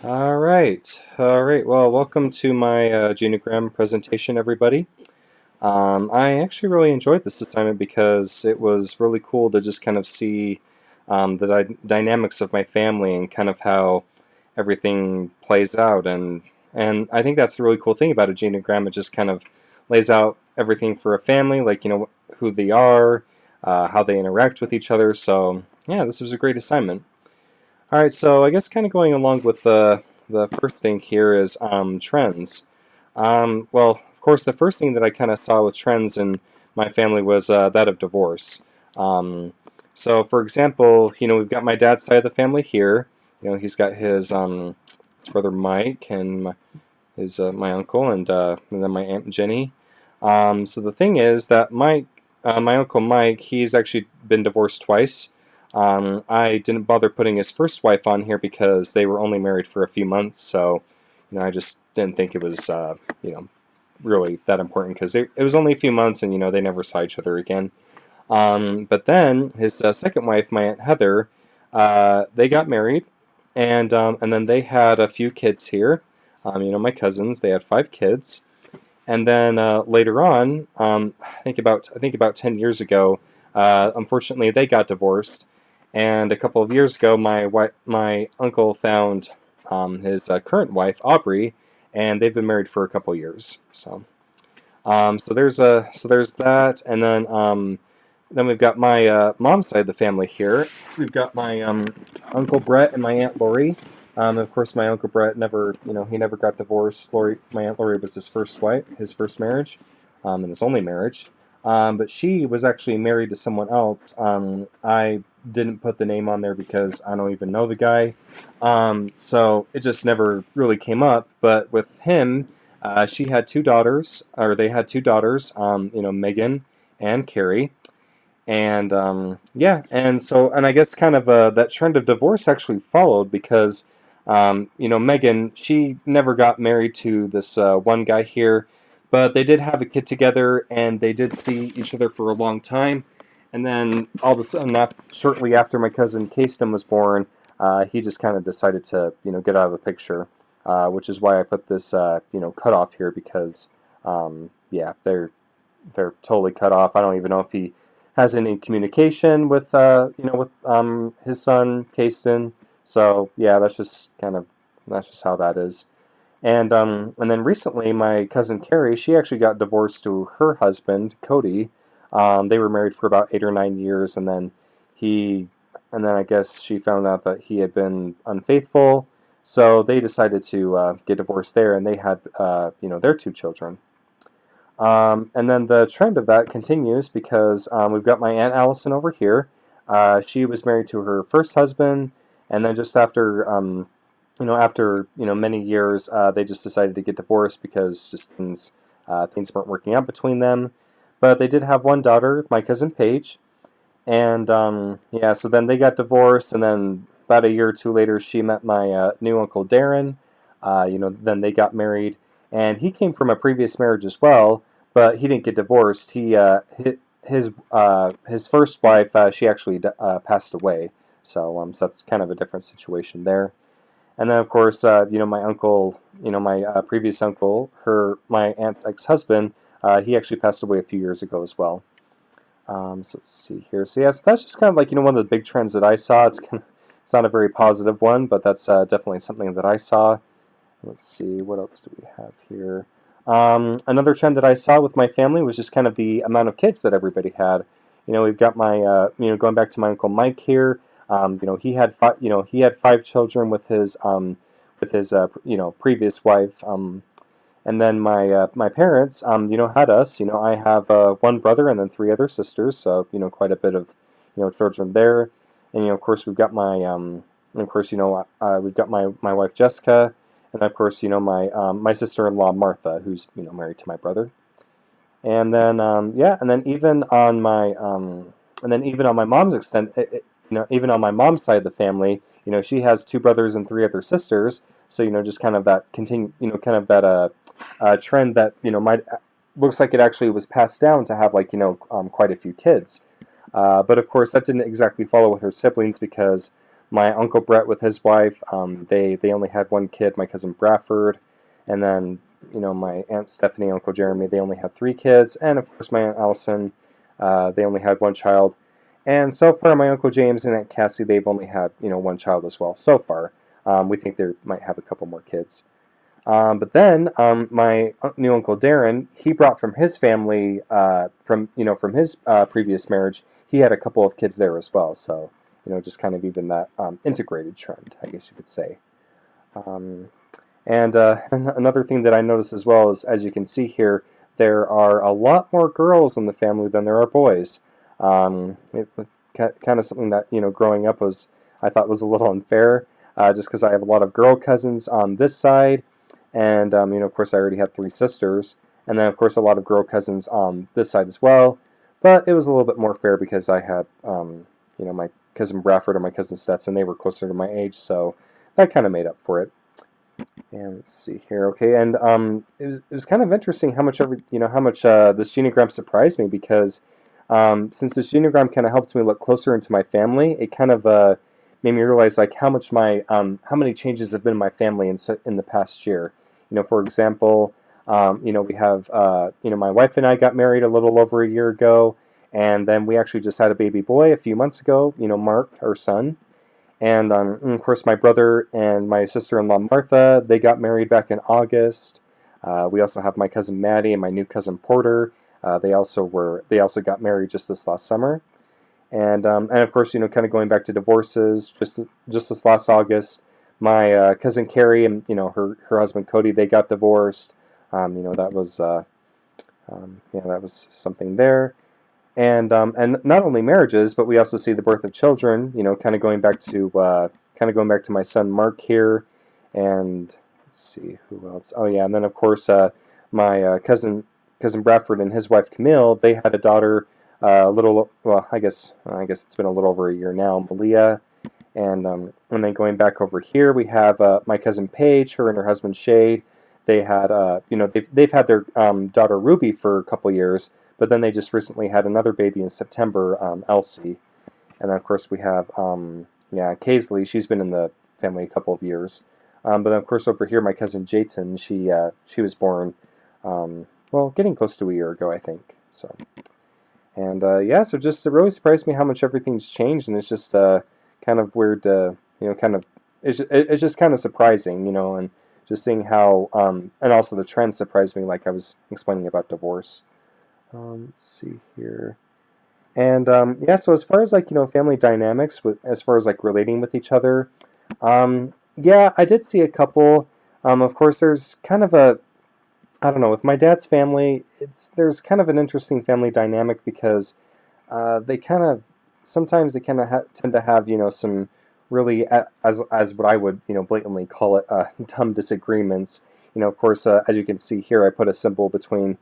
All right. Well, welcome to my Genogram presentation, everybody. I actually really enjoyed this assignment because it was really cool to just kind of see the dynamics of my family and kind of how everything plays out. And I think that's the really cool thing about a genogram. It just kind of lays out everything for a family, like who they are, how they interact with each other. So yeah, this was a great assignment. All right, so I guess kind of going along with the first thing here is trends. Well, of course, the first thing that I kind of saw with trends in my family was that of divorce. Um, so, for example, we've got my dad's side of the family here. He's got his brother Mike and my uncle and then my aunt Jenny. So the thing is that my uncle Mike, he's actually been divorced twice. I didn't bother putting his first wife on here because they were only married for a few months, so I just didn't think it was really that important because it was only a few months and they never saw each other again. But then his second wife, my aunt Heather, they got married and then they had a few kids here. My cousins, they had 5 kids. And then later on, I think about 10 years ago, unfortunately they got divorced. And a couple of years ago, my uncle found his current wife, Aubrey, and they've been married for a couple years. So there's that, and then we've got my mom's side of the family here. We've got my Uncle Brett and my Aunt Lori. Of course, my Uncle Brett he never got divorced. My Aunt Lori was his first wife, his first marriage, and his only marriage. But she was actually married to someone else. I didn't put the name on there because I don't even know the guy. So it just never really came up. But with him, she had 2 daughters, or they had 2 daughters, Megan and Carrie. And yeah, and I guess kind of that trend of divorce actually followed because Megan, she never got married to this one guy here, but they did have a kid together and they did see each other for a long time. And then all of a sudden, shortly after my cousin Kasten was born, he just kind of decided to get out of the picture, which is why I put this cutoff here because yeah, they're totally cut off. I don't even know if he has any communication with his son Kasten. So yeah, that's just how that is. And then recently, my cousin Carrie, she actually got divorced to her husband Cody. They were married for about 8 or 9 years, and then I guess she found out that he had been unfaithful. So they decided to get divorced there, and they had their 2 children. And then the trend of that continues because we've got my Aunt Allison over here. She was married to her first husband, and then just after many years, they just decided to get divorced because just things weren't working out between them. But they did have one daughter, my cousin Paige, and yeah, so then they got divorced, and then about a year or two later, she met my new uncle Darren. Then they got married, and he came from a previous marriage as well, but he didn't get divorced. His first wife, she actually passed away, so that's kind of a different situation there. And then, of course, my uncle, my previous uncle, my aunt's ex-husband, he actually passed away a few years ago as well. So let's see here. So yes, that's just kind of like one of the big trends that I saw. It's not a very positive one, but that's definitely something that I saw. Let's see, what else do we have here? Another trend that I saw with my family was just kind of the amount of kids that everybody had. We've got my, going back to my Uncle Mike here. He had 5 children with his previous wife. And then my parents, had us. I have one brother and then 3 other sisters, so quite a bit of children there. And of course we've got my wife Jessica, and of course my sister-in-law Martha, who's married to my brother. And then yeah, and then even on my mom's even on my mom's side of the family, she has 2 brothers and 3 other sisters. So just kind of that trend that might looks like it actually was passed down to have quite a few kids. But of course that didn't exactly follow with her siblings because My Uncle Brett with his wife, they only had one kid, my cousin Bradford, and then my Aunt Stephanie, Uncle Jeremy, they only had three kids, and of course my Aunt Allison, they only had one child. And so far, my Uncle James and Aunt Cassie, they've only had one child as well. So far, we think they might have a couple more kids. But then my new Uncle Darren, he brought from his family, from his previous marriage, he had a couple of kids there as well. So just kind of even that integrated trend, I guess you could say. And another thing that I noticed as well is, as you can see here, there are a lot more girls in the family than there are boys. It was kind of something that growing up I thought was a little unfair, just because I have a lot of girl cousins on this side, and of course I already had three sisters, and then of course a lot of girl cousins on this side as well. But it was a little bit more fair because I had my cousin Bradford and my cousin Stetson, they were closer to my age, so that kind of made up for it. And let's see here, okay, and it was kind of interesting how much this genogram surprised me, because since this genogram kind of helped me look closer into my family, it kind of made me realize like how many changes have been in my family in the past year. For example, we have my wife and I got married a little over a year ago, and then we actually just had a baby boy a few months ago. Mark, our son. And of course, my brother and my sister-in-law Martha, they got married back in August. We also have my cousin Maddie and my new cousin Porter. They also got married just this last summer. And of course, kind of going back to divorces, just this last August, my cousin Carrie and her husband Cody, they got divorced. That was something there. And not only marriages, but we also see the birth of children. Kind of going back to my son Mark here, and let's see who else. Oh yeah, and then of course my cousin Bradford and his wife Camille. They had a daughter. I guess it's been a little over a year now, Malia. And then going back over here, we have my cousin Paige, her and her husband Shade. They had they've had their daughter Ruby for a couple years. But then they just recently had another baby in September, Elsie. And then, of course, we have, Kaisley. She's been in the family a couple of years. But then, of course, over here, my cousin Jayton, she was born, getting close to a year ago, I think. So, and, so just, it really surprised me how much everything's changed. And it's just kind of weird, it's just kind of surprising, and just seeing how, and also the trend surprised me, like I was explaining about divorce. Let's see here. And so as far as family dynamics, as far as relating with each other, I did see a couple. Of course, there's kind of I don't know, with my dad's family, there's kind of an interesting family dynamic because sometimes they tend to have some really, as what I would blatantly call it, dumb disagreements. Of course, as you can see here, I put a symbol between.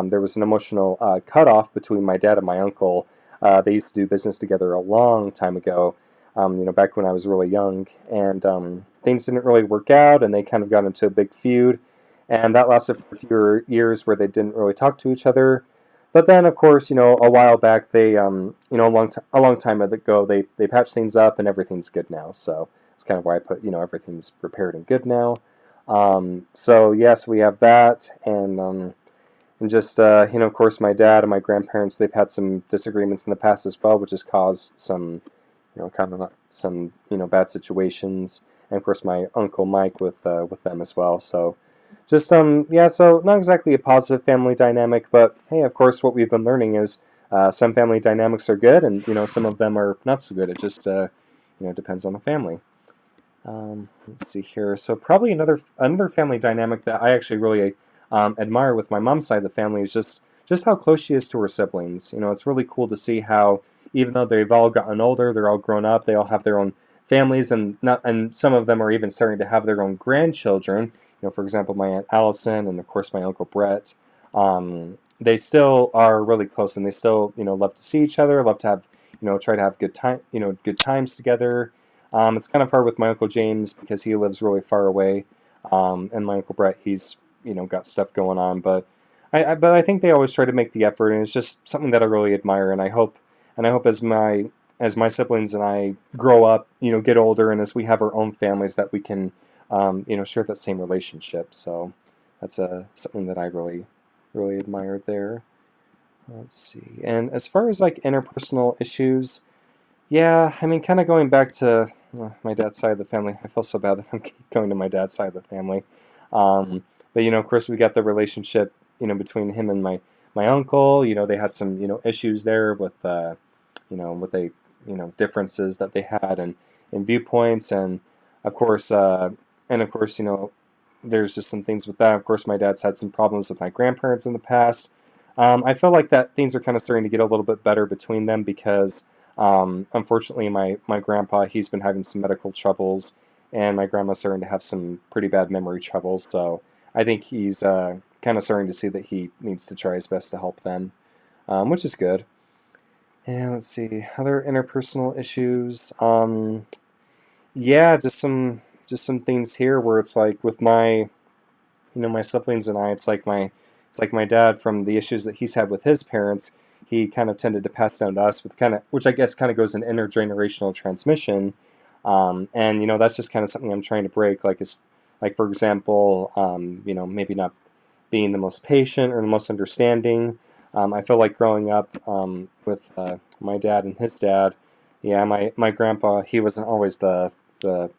There was an emotional cutoff between my dad and my uncle. They used to do business together a long time ago, back when I was really young, and things didn't really work out, and they kind of got into a big feud, and that lasted for a few years where they didn't really talk to each other. But then, of course, a while back, they, a long time ago, they patched things up, and everything's good now. So that's kind of why I put, everything's repaired and good now. So yes, we have that, and just, of course, my dad and my grandparents, they've had some disagreements in the past as well, which has caused some, some bad situations. And, of course, my Uncle Mike with them as well. So, just, so not exactly a positive family dynamic, but, hey, of course, what we've been learning is some family dynamics are good, and, some of them are not so good. It just, depends on the family. Let's see here. So, probably another family dynamic that I actually really admire with my mom's side of the family is just how close she is to her siblings. It's really cool to see how, even though they've all gotten older, they're all grown up, they all have their own families, and some of them are even starting to have their own grandchildren. For example, my Aunt Allison and of course my Uncle Brett. They still are really close, and they still love to see each other, love to have try to have good times together. It's kind of hard with my Uncle James because he lives really far away, and my Uncle Brett, he's got stuff going on, but I think they always try to make the effort, and it's just something that I really admire, and I hope as my as my siblings and I grow up, get older, and as we have our own families, that we can, share that same relationship. So that's something that I really, really admired there. Let's see. And as far as like interpersonal issues, yeah, I mean, kind of going back to my dad's side of the family. I feel so bad that I'm keep going to my dad's side of the family. Um, but of course, we got the relationship, between him and my uncle. They had some, issues there with, what they, differences that they had and viewpoints, and of course, there's just some things with that. Of course, my dad's had some problems with my grandparents in the past. I feel like that things are kind of starting to get a little bit better between them because, unfortunately, my grandpa, he's been having some medical troubles, and my grandma's starting to have some pretty bad memory troubles. So I think he's kind of starting to see that he needs to try his best to help them, which is good. And let's see, other interpersonal issues. Yeah, just some things here where it's like with my siblings and I, it's like my dad, from the issues that he's had with his parents, he kind of tended to pass down to us with which I guess kind of goes in intergenerational transmission. And that's just kind of something I'm trying to break. Like for example, maybe not being the most patient or the most understanding. I feel like growing up with my dad and his dad, yeah, my grandpa, he wasn't always the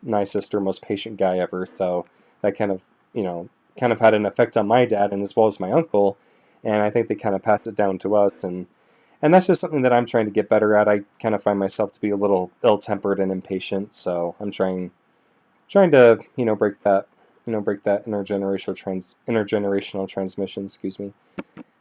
nicest or most patient guy ever. So that kind of had an effect on my dad and as well as my uncle, and I think they kind of passed it down to us, and that's just something that I'm trying to get better at. I kind of find myself to be a little ill-tempered and impatient, so I'm trying to break that intergenerational transmission, excuse me.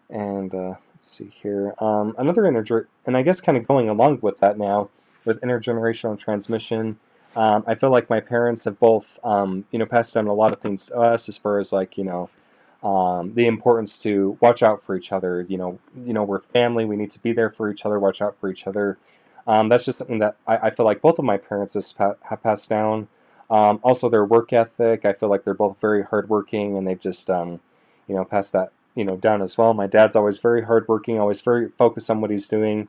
And let's see here. And I guess kind of going along with that now, with intergenerational transmission, I feel like my parents have both, passed down a lot of things to us as far as like, the importance to watch out for each other. We're family. We need to be there for each other, watch out for each other. That's just something that I feel like both of my parents have passed down. Also, their work ethic. I feel like they're both very hardworking, and they've just, passed that, down as well. My dad's always very hardworking, always very focused on what he's doing.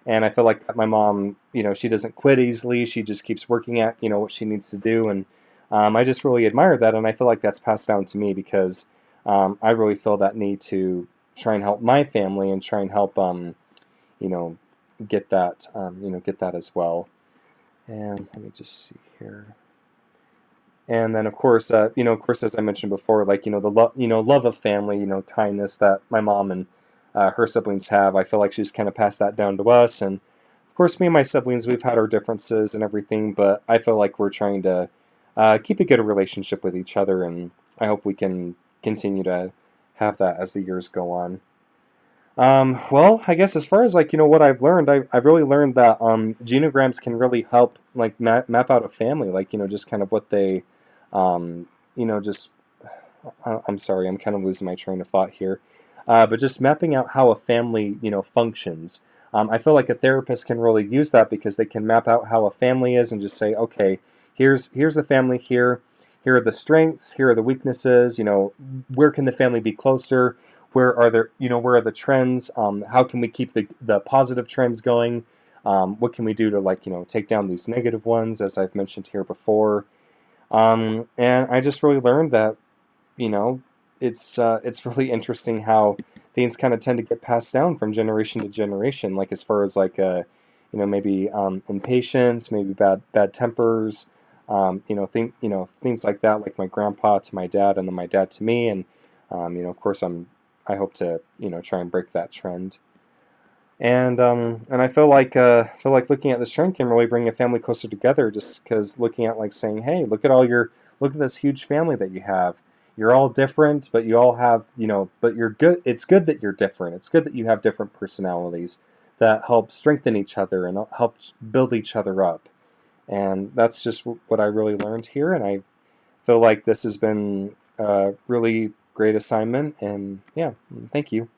And I feel like that my mom, she doesn't quit easily. She just keeps working at, what she needs to do. And I just really admire that. And I feel like that's passed down to me because I really feel that need to try and help my family and try and help, you know, get that as well. And let me just see here. And then, of course, as I mentioned before, like, love of family, kindness that my mom and her siblings have. I feel like she's kind of passed that down to us. And of course, me and my siblings, we've had our differences and everything, but I feel like we're trying to keep a good relationship with each other, and I hope we can continue to have that as the years go on. Well, I guess as far as like what I've learned, I've really learned that genograms can really help like map out a family, like just kind of what they, just I'm sorry, I'm kind of losing my train of thought here, but just mapping out how a family functions. I feel like a therapist can really use that because they can map out how a family is and just say, okay, here's the family here. Here are the strengths. Here are the weaknesses. Where can the family be closer? Where are the trends? How can we keep the positive trends going? What can we do to like, take down these negative ones, as I've mentioned here before? And I just really learned that, you know, it's really interesting how things kind of tend to get passed down from generation to generation. Like as far as like, maybe impatience, maybe bad tempers, things like that. Like my grandpa to my dad, and then my dad to me, and of course I hope to try and break that trend. And I feel like looking at this trend can really bring a family closer together, just because looking at like saying, hey, look at this huge family that you have. You're all different, but you all have, but you're good. It's good that you're different. It's good that you have different personalities that help strengthen each other and help build each other up. And that's just what I really learned here, and I feel like this has been a really great assignment, and yeah, thank you.